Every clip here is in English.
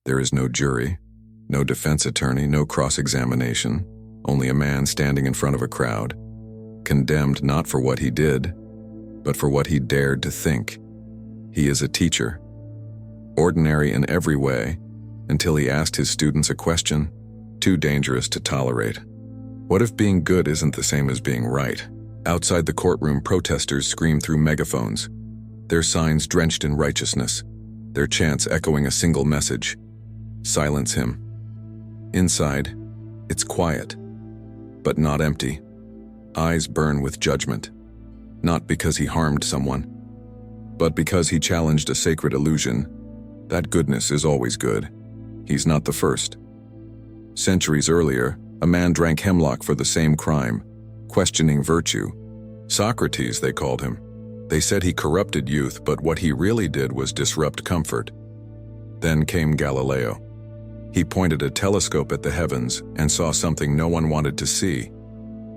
There is no jury, no defense attorney, no cross-examination, only a man standing in front of a crowd, condemned not for what he did, but for what he dared to think. He is a teacher, ordinary in every way, until he asked his students a question too dangerous to tolerate. What if being good isn't the same as being right? Outside the courtroom, protesters scream through megaphones, their signs drenched in righteousness, their chants echoing a single message: silence him. Inside, it's quiet, but not empty. Eyes burn with judgment, not because he harmed someone, but because he challenged a sacred illusion that goodness is always good. He's not the first. Centuries earlier, a man drank hemlock for the same crime, questioning virtue. Socrates, they called him. They said he corrupted youth, but what he really did was disrupt comfort. Then came Galileo. He pointed a telescope at the heavens and saw something no one wanted to see: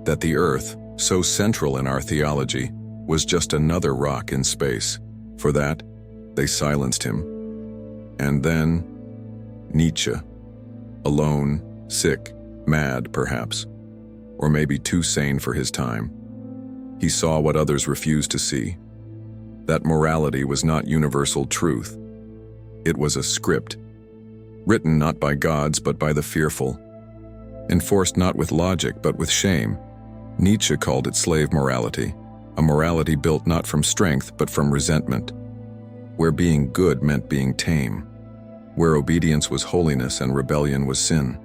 that the earth, so central in our theology, was just another rock in space. For that, they silenced him. And then, Nietzsche. Alone, sick, mad perhaps, or maybe too sane for his time. He saw what others refused to see: that morality was not universal truth. It was a script, written not by gods but by the fearful, enforced not with logic but with shame. Nietzsche called it slave morality, a morality built not from strength but from resentment, where being good meant being tame, where obedience was holiness and rebellion was sin.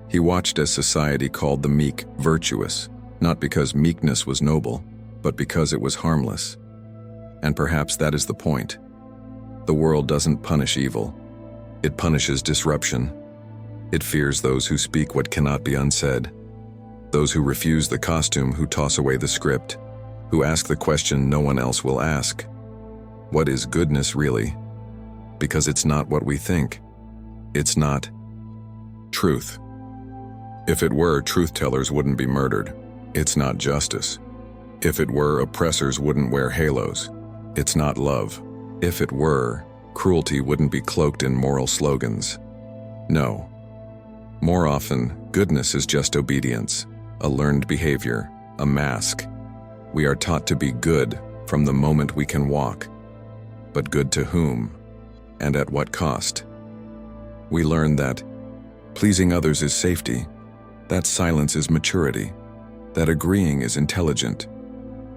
He watched as society called the meek virtuous, not because meekness was noble, but because it was harmless. And perhaps that is the point. The world doesn't punish evil. It punishes disruption. It fears those who speak what cannot be unsaid, those who refuse the costume, who toss away the script, who ask the question no one else will ask: what is goodness really? Because it's not what we think. It's not truth. If it were, truth-tellers wouldn't be murdered. It's not justice. If it were, oppressors wouldn't wear halos. It's not love. If it were, cruelty wouldn't be cloaked in moral slogans. No. More often, goodness is just obedience, a learned behavior, a mask. We are taught to be good from the moment we can walk. But good to whom? And at what cost? We learn that pleasing others is safety, that silence is maturity, that agreeing is intelligent.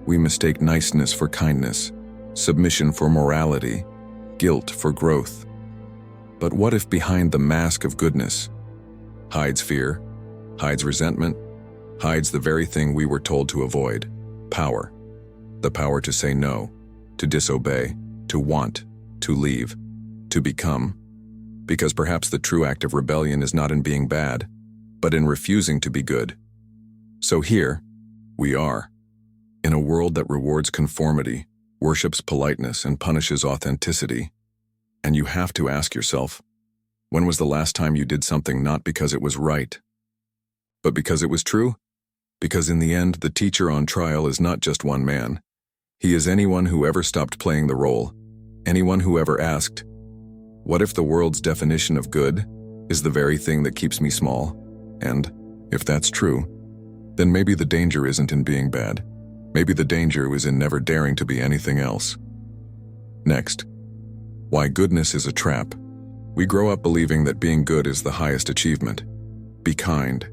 We mistake niceness for kindness, submission for morality, guilt for growth. But what if behind the mask of goodness hides fear, hides resentment, hides the very thing we were told to avoid: power. The power to say no, to disobey, to want, to leave, to become. Because perhaps the true act of rebellion is not in being bad, but in refusing to be good. So here we are, in a world that rewards conformity, worships politeness, and punishes authenticity. And you have to ask yourself, when was the last time you did something not because it was right, but because it was true? Because in the end, the teacher on trial is not just one man. He is anyone who ever stopped playing the role, anyone who ever asked, what if the world's definition of good is the very thing that keeps me small? And if that's true, then maybe the danger isn't in being bad. Maybe the danger is in never daring to be anything else. Next, why goodness is a trap. We grow up believing that being good is the highest achievement. Be kind,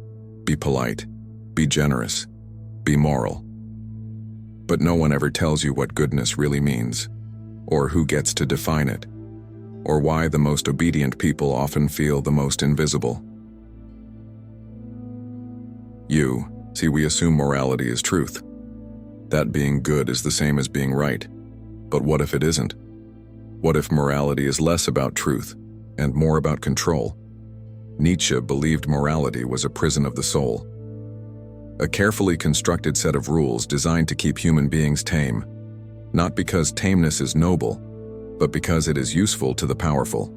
be polite, be generous, be moral. But no one ever tells you what goodness really means, or who gets to define it, or why the most obedient people often feel the most invisible. We assume morality is truth, that being good is the same as being right. But what if it isn't? What if morality is less about truth and more about control? Nietzsche believed morality was a prison of the soul, a carefully constructed set of rules designed to keep human beings tame, not because tameness is noble, but because it is useful to the powerful.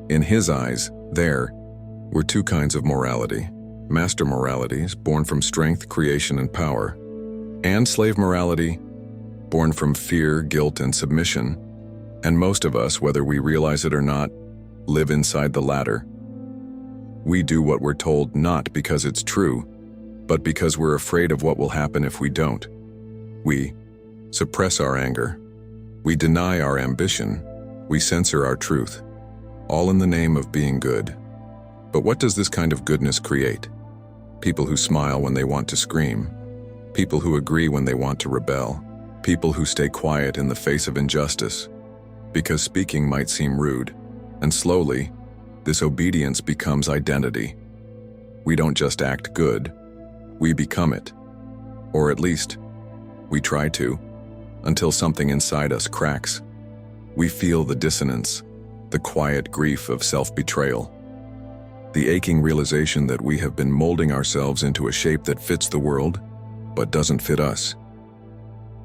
In his eyes, there were two kinds of morality: master moralities, born from strength, creation, and power, and slave morality, born from fear, guilt, and submission. And most of us, whether we realize it or not, live inside the latter. We do what we're told not because it's true, but because we're afraid of what will happen if we don't. We suppress our anger. We deny our ambition. We censor our truth, all in the name of being good. But what does this kind of goodness create? People who smile when they want to scream. People who agree when they want to rebel. People who stay quiet in the face of injustice, because speaking might seem rude. And slowly, this obedience becomes identity. We don't just act good, we become it. Or at least, we try to, until something inside us cracks. We feel the dissonance, the quiet grief of self-betrayal, the aching realization that we have been molding ourselves into a shape that fits the world, but doesn't fit us.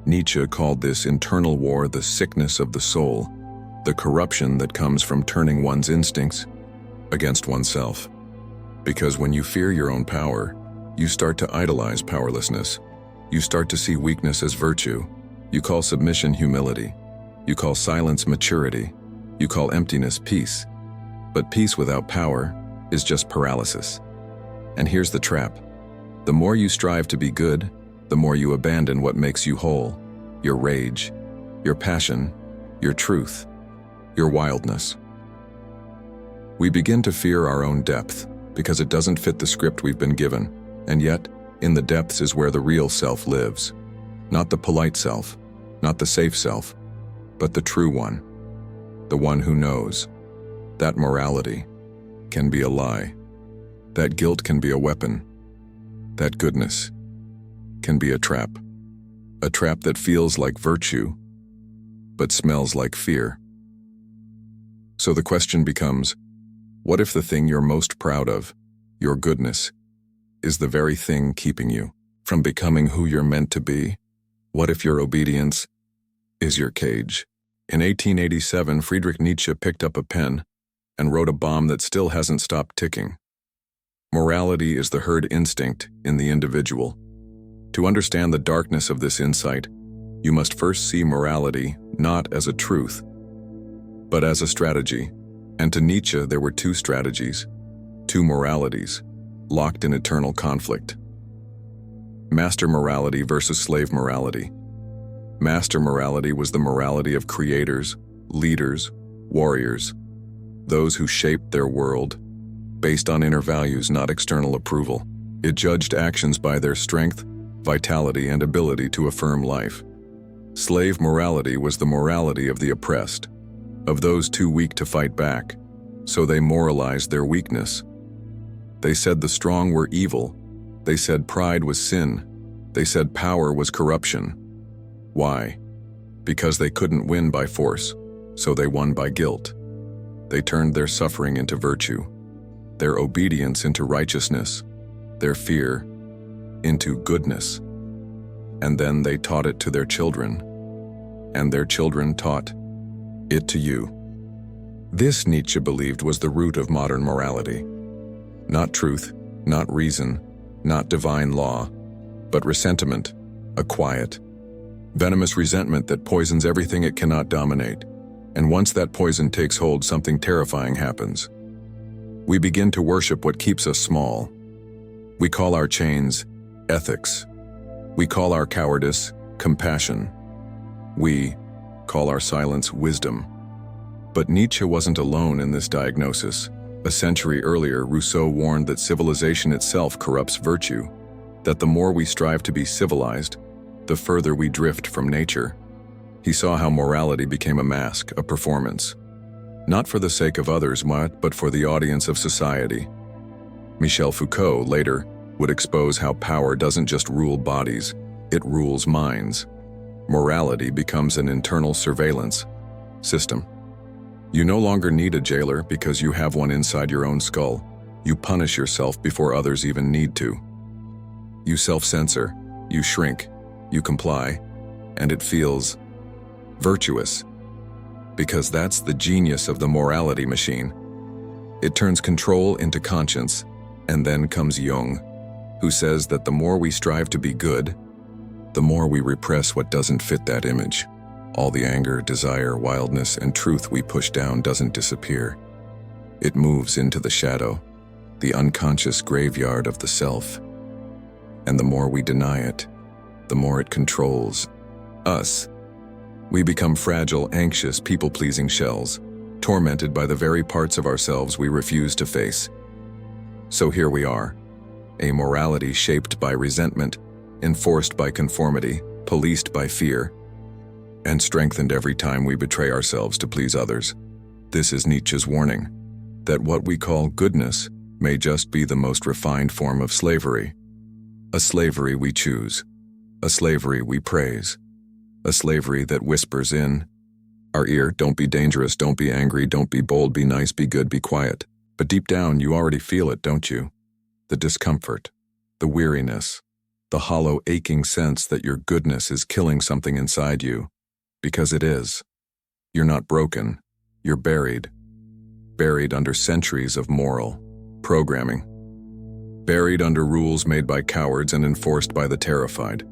Nietzsche called this internal war the sickness of the soul, the corruption that comes from turning one's instincts against oneself. Because when you fear your own power, you start to idolize powerlessness. You start to see weakness as virtue. You call submission humility. You call silence maturity. You call emptiness peace. But peace without power is just paralysis. And here's the trap. The more you strive to be good, the more you abandon what makes you whole, your rage, your passion, your truth, your wildness. We begin to fear our own depth because it doesn't fit the script we've been given, and yet, in the depths is where the real self lives. Not the polite self, not the safe self, but the true one, the one who knows that morality can be a lie, that guilt can be a weapon, that goodness can be a trap that feels like virtue, but smells like fear. So the question becomes, what if the thing you're most proud of, your goodness, is the very thing keeping you from becoming who you're meant to be? What if your obedience is your cage? In 1887, Friedrich Nietzsche picked up a pen and wrote a bomb that still hasn't stopped ticking. Morality is the herd instinct in the individual. To understand the darkness of this insight, you must first see morality not as a truth, but as a strategy. And to Nietzsche, there were two strategies, two moralities, locked in eternal conflict. Master morality versus slave morality. Master morality was the morality of creators, leaders, warriors, those who shaped their world, based on inner values, not external approval. It judged actions by their strength, vitality, and ability to affirm life. Slave morality was the morality of the oppressed, of those too weak to fight back, so they moralized their weakness. They said the strong were evil. They said pride was sin. They said power was corruption. Why? Because they couldn't win by force, so they won by guilt. They turned their suffering into virtue, their obedience into righteousness, their fear into goodness. And then they taught it to their children, and their children taught it to you. This, Nietzsche believed, was the root of modern morality. Not truth, not reason, not divine law, but ressentiment, a quiet, venomous resentment that poisons everything it cannot dominate. And once that poison takes hold, something terrifying happens. We begin to worship what keeps us small. We call our chains ethics. We call our cowardice compassion. We call our silence wisdom. But Nietzsche wasn't alone in this diagnosis. A century earlier, Rousseau warned that civilization itself corrupts virtue, that the more we strive to be civilized, the further we drift from nature. He saw how morality became a mask, a performance, not for the sake of others, but for the audience of society. Michel Foucault later would expose how power doesn't just rule bodies, it rules minds. Morality becomes an internal surveillance system. You no longer need a jailer because you have one inside your own skull. You punish yourself before others even need to. You self-censor, you shrink, you comply, and it feels virtuous. Because that's the genius of the morality machine. It turns control into conscience, and then comes Jung, who says that the more we strive to be good, the more we repress what doesn't fit that image. All the anger, desire, wildness, and truth we push down doesn't disappear. It moves into the shadow, the unconscious graveyard of the self. And the more we deny it, the more it controls us. We become fragile, anxious, people-pleasing shells, tormented by the very parts of ourselves we refuse to face. So here we are, a morality shaped by resentment, enforced by conformity, policed by fear, and strengthened every time we betray ourselves to please others. This is Nietzsche's warning, that what we call goodness may just be the most refined form of slavery. A slavery we choose, a slavery we praise, a slavery that whispers in our ear, don't be dangerous, don't be angry, don't be bold, be nice, be good, be quiet. But deep down, you already feel it, don't you? The discomfort, the weariness, the hollow, aching sense that your goodness is killing something inside you. Because it is. You're not broken, you're buried under centuries of moral programming, buried under rules made by cowards and enforced by the terrified.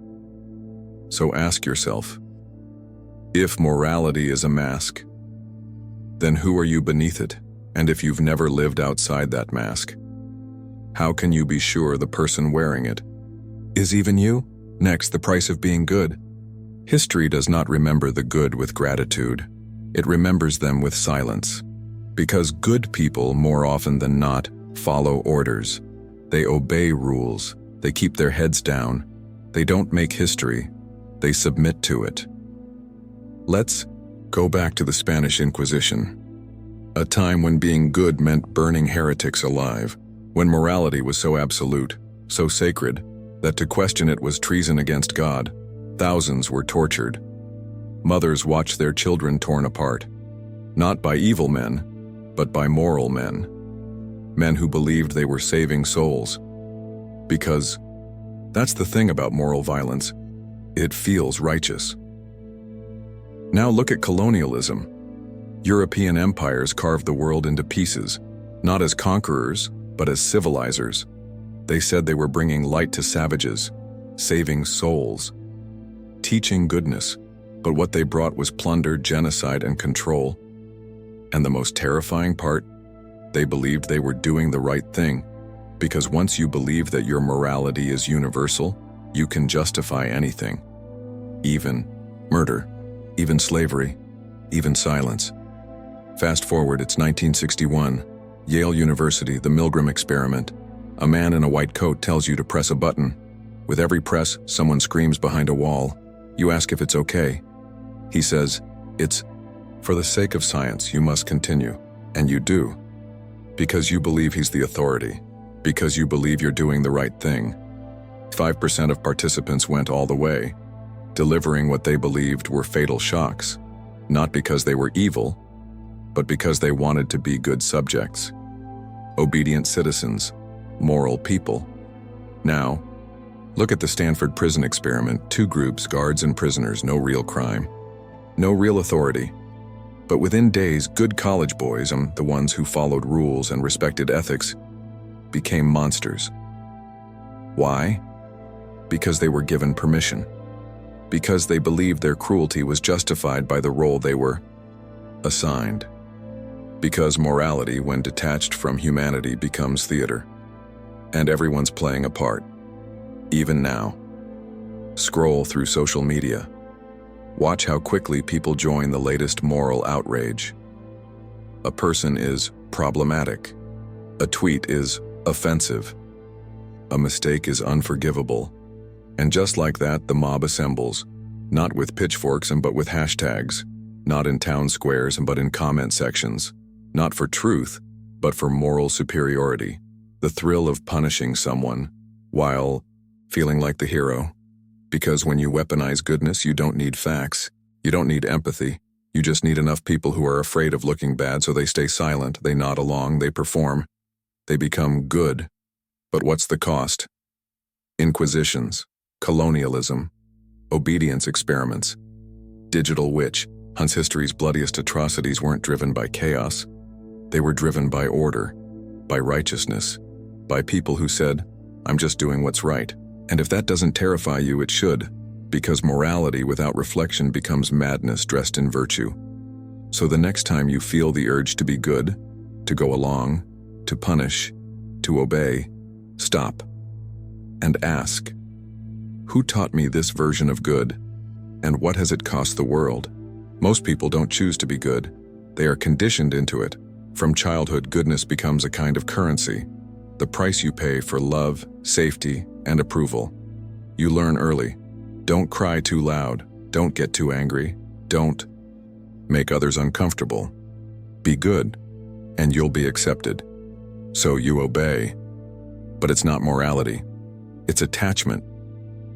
So ask yourself, if morality is a mask, then who are you beneath it? And if you've never lived outside that mask, how can you be sure the person wearing it is even you? Next, the price of being good. History does not remember the good with gratitude. It remembers them with silence. Because good people, more often than not, follow orders. They obey rules. They keep their heads down. They don't make history. They submit to it. Let's go back to the Spanish Inquisition, a time when being good meant burning heretics alive, when morality was so absolute, so sacred, that to question it was treason against God. Thousands were tortured. Mothers watched their children torn apart, not by evil men, but by moral men. Men who believed they were saving souls. Because that's the thing about moral violence. It feels righteous. Now look at colonialism. European empires carved the world into pieces, not as conquerors, but as civilizers. They said they were bringing light to savages, saving souls, teaching goodness, but what they brought was plunder, genocide, and control. And the most terrifying part, they believed they were doing the right thing, because once you believe that your morality is universal, you can justify anything. Even murder, even slavery, even silence. Fast forward, it's 1961, Yale University, the Milgram experiment. A man in a white coat tells you to press a button. With every press, someone screams behind a wall. You ask if it's okay. He says, it's for the sake of science, you must continue. And you do. Because you believe he's the authority. Because you believe you're doing the right thing. 5% of participants went all the way, delivering what they believed were fatal shocks, not because they were evil, but because they wanted to be good subjects, obedient citizens, moral people. Now, look at the Stanford prison experiment. 2 groups, guards and prisoners, no real crime, no real authority. But within days, good college boys, the ones who followed rules and respected ethics, became monsters. Why? Because they were given permission. Because they believed their cruelty was justified by the role they were assigned. Because morality, when detached from humanity, becomes theater. And everyone's playing a part. Even now. Scroll through social media. Watch how quickly people join the latest moral outrage. A person is problematic. A tweet is offensive. A mistake is unforgivable. And just like that, the mob assembles, not with pitchforks but with hashtags, not in town squares but in comment sections, not for truth, but for moral superiority, the thrill of punishing someone, while feeling like the hero. Because when you weaponize goodness, you don't need facts, you don't need empathy, you just need enough people who are afraid of looking bad so they stay silent, they nod along, they perform, they become good. But what's the cost? Inquisitions. Colonialism, obedience experiments, digital witch hunts. History's bloodiest atrocities weren't driven by chaos. They were driven by order, by righteousness, by people who said, I'm just doing what's right. And if that doesn't terrify you, it should, because morality without reflection becomes madness dressed in virtue. So the next time you feel the urge to be good, to go along, to punish, to obey, stop and ask, who taught me this version of good, and what has it cost the world? Most people don't choose to be good. They are conditioned into it. From childhood, goodness becomes a kind of currency, the price you pay for love, safety, and approval. You learn early. Don't cry too loud. Don't get too angry. Don't make others uncomfortable. Be good, and you'll be accepted. So you obey. But it's not morality. It's attachment.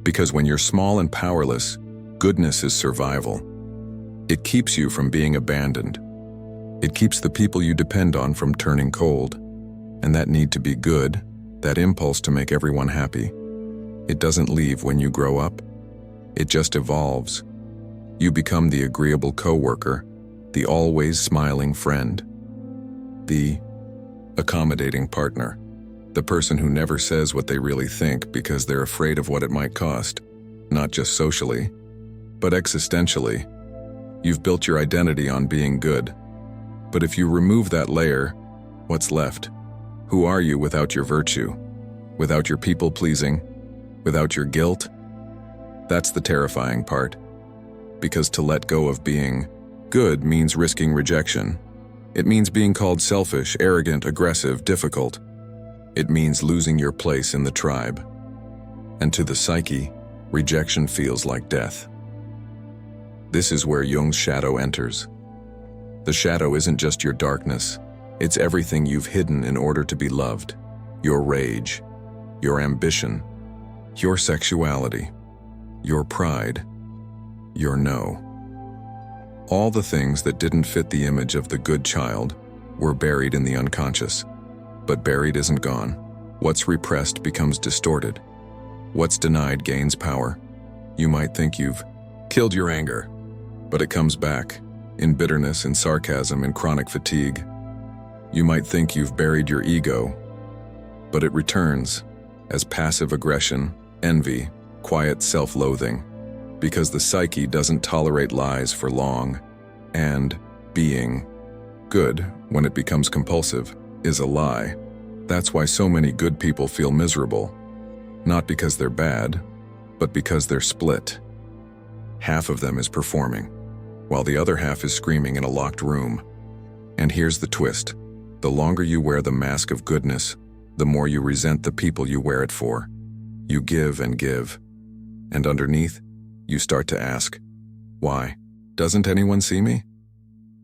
Because when you're small and powerless, goodness is survival. It keeps you from being abandoned. It keeps the people you depend on from turning cold. And that need to be good, that impulse to make everyone happy, it doesn't leave when you grow up. It just evolves. You become the agreeable coworker, the always smiling friend, the accommodating partner, the person who never says what they really think because they're afraid of what it might cost, not just socially, but existentially. You've built your identity on being good. But if you remove that layer, what's left? Who are you without your virtue? Without your people-pleasing? Without your guilt? That's the terrifying part. Because to let go of being good means risking rejection. It means being called selfish, arrogant, aggressive, difficult. It means losing your place in the tribe. And to the psyche, rejection feels like death. This is where Jung's shadow enters. The shadow isn't just your darkness. It's everything you've hidden in order to be loved. Your rage, your ambition, your sexuality, your pride, your no. All the things that didn't fit the image of the good child were buried in the unconscious. But buried isn't gone. What's repressed becomes distorted. What's denied gains power. You might think you've killed your anger, but it comes back in bitterness, in sarcasm, in chronic fatigue. You might think you've buried your ego, but it returns as passive aggression, envy, quiet self-loathing, because the psyche doesn't tolerate lies for long, and being good, when it becomes compulsive, is a lie. That's why so many good people feel miserable, not because they're bad, but because they're split. Half of them is performing, while the other half is screaming in a locked room. And here's the twist. The longer you wear the mask of goodness, the more you resent the people you wear it for. You give, and underneath, you start to ask, why? Doesn't anyone see me?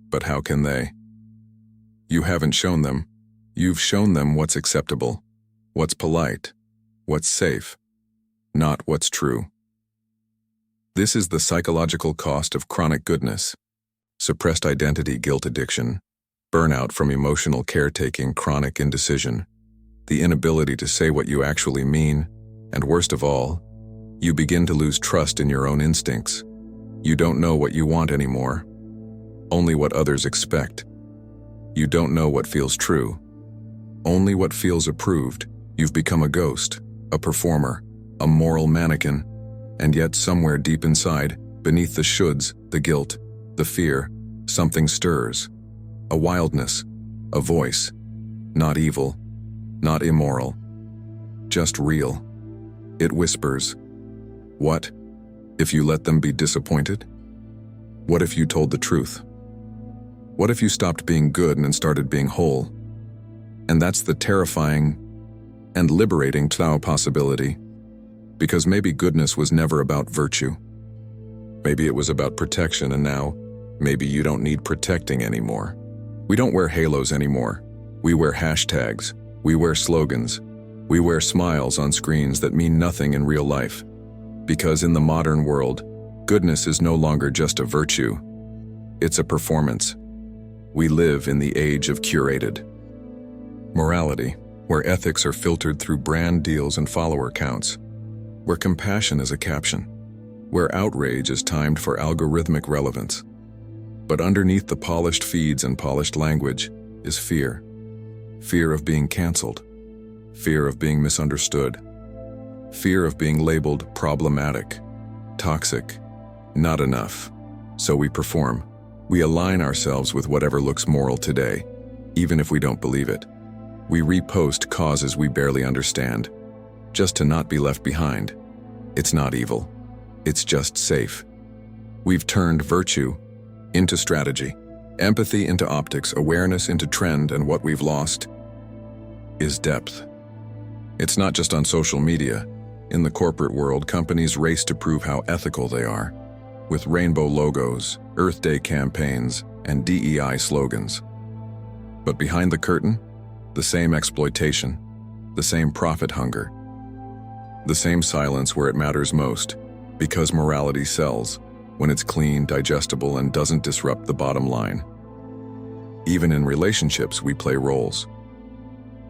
But how can they? You haven't shown them. You've shown them what's acceptable, what's polite, what's safe, not what's true. This is the psychological cost of chronic goodness: suppressed identity, guilt addiction, burnout from emotional caretaking, chronic indecision, the inability to say what you actually mean, and worst of all, you begin to lose trust in your own instincts. You don't know what you want anymore, only what others expect. You don't know what feels true, only what feels approved. You've become a ghost, a performer, a moral mannequin, and yet somewhere deep inside, beneath the shoulds, the guilt, the fear, something stirs. A wildness, a voice, not evil, not immoral, just real. It whispers, what if you let them be disappointed? What if you told the truth? What if you stopped being good and started being whole? And that's the terrifying and liberating possibility, because maybe goodness was never about virtue. Maybe it was about protection, and now, maybe you don't need protecting anymore. We don't wear halos anymore. We wear hashtags. We wear slogans. We wear smiles on screens that mean nothing in real life. Because in the modern world, goodness is no longer just a virtue. It's a performance. We live in the age of curated morality, where ethics are filtered through brand deals and follower counts, where compassion is a caption, where outrage is timed for algorithmic relevance. But underneath the polished feeds and polished language is fear. Fear of being canceled. Fear of being misunderstood. Fear of being labeled problematic, toxic, not enough. So we perform. We align ourselves with whatever looks moral today. even if we don't believe it. We repost causes we barely understand, just to not be left behind. It's not evil. It's just safe. We've turned virtue into strategy, empathy into optics, awareness into trend, and what we've lost is depth. It's not just on social media. In the corporate world, companies race to prove how ethical they are, with rainbow logos, Earth Day campaigns, and DEI slogans. But behind the curtain, the same exploitation, the same profit hunger, the same silence where it matters most, because morality sells when it's clean, digestible, and doesn't disrupt the bottom line. Even in relationships, we play roles.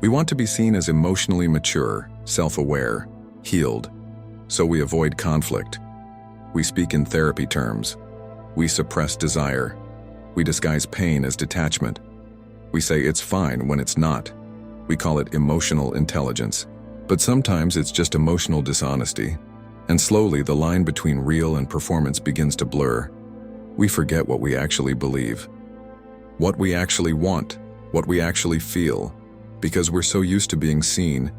We want to be seen as emotionally mature, self-aware, healed, so we avoid conflict. We speak in therapy terms. We suppress desire. We disguise pain as detachment. We say it's fine when it's not. We call it emotional intelligence. But sometimes it's just emotional dishonesty. And slowly the line between real and performance begins to blur. We forget what we actually believe, what we actually want, what we actually feel. Because we're so used to being seen,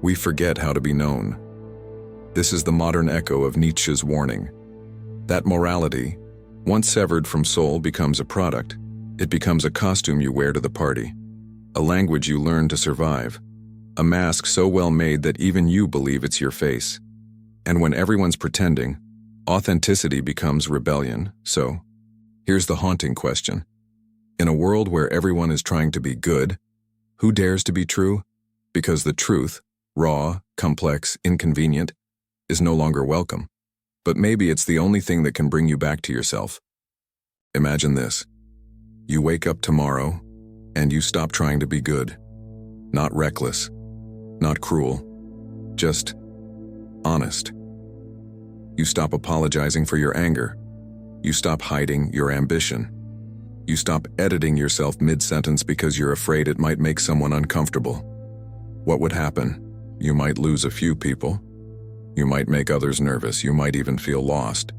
we forget how to be known. This is the modern echo of Nietzsche's warning. That morality, once severed from soul, becomes a product. It becomes a costume you wear to the party, a language you learn to survive, a mask so well made that even you believe it's your face. And when everyone's pretending, authenticity becomes rebellion. So, here's the haunting question. In a world where everyone is trying to be good, who dares to be true? Because the truth, raw, complex, inconvenient, is no longer welcome. But maybe it's the only thing that can bring you back to yourself. Imagine this. You wake up tomorrow, and you stop trying to be good. Not reckless, not cruel, just honest. You stop apologizing for your anger. You stop hiding your ambition. You stop editing yourself mid-sentence because you're afraid it might make someone uncomfortable. What would happen? You might lose a few people. You might make others nervous. You might even feel lost,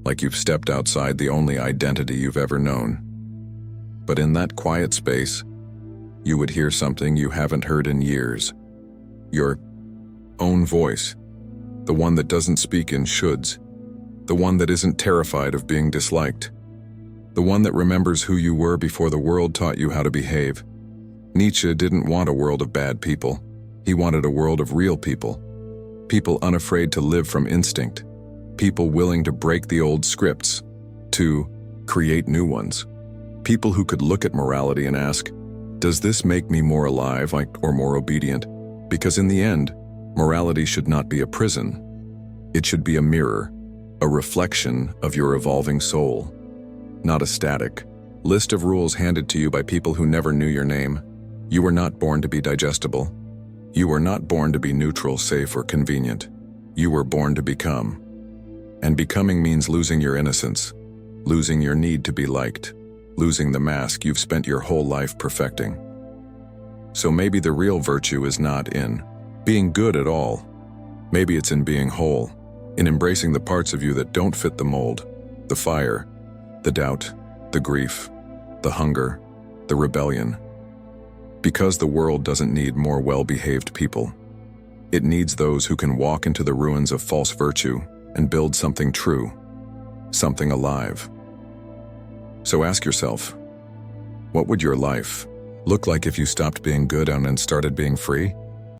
like you've stepped outside the only identity you've ever known. But in that quiet space, you would hear something you haven't heard in years. Your own voice. The one that doesn't speak in shoulds. The one that isn't terrified of being disliked. The one that remembers who you were before the world taught you how to behave. Nietzsche didn't want a world of bad people. He wanted a world of real people. People unafraid to live from instinct. People willing to break the old scripts, to create new ones. People who could look at morality and ask, does this make me more alive or more obedient? Because in the end, morality should not be a prison. It should be a mirror, a reflection of your evolving soul, not a static list of rules handed to you by people who never knew your name. You were not born to be digestible. You were not born to be neutral, safe, or convenient. You were born to become. And becoming means losing your innocence, losing your need to be liked, losing the mask you've spent your whole life perfecting. So maybe the real virtue is not in being good at all. Maybe it's in being whole, in embracing the parts of you that don't fit the mold, the fire, the doubt, the grief, the hunger, the rebellion. Because the world doesn't need more well-behaved people. It needs those who can walk into the ruins of false virtue and build something true, something alive. So ask yourself, what would your life look like if you stopped being good and started being free?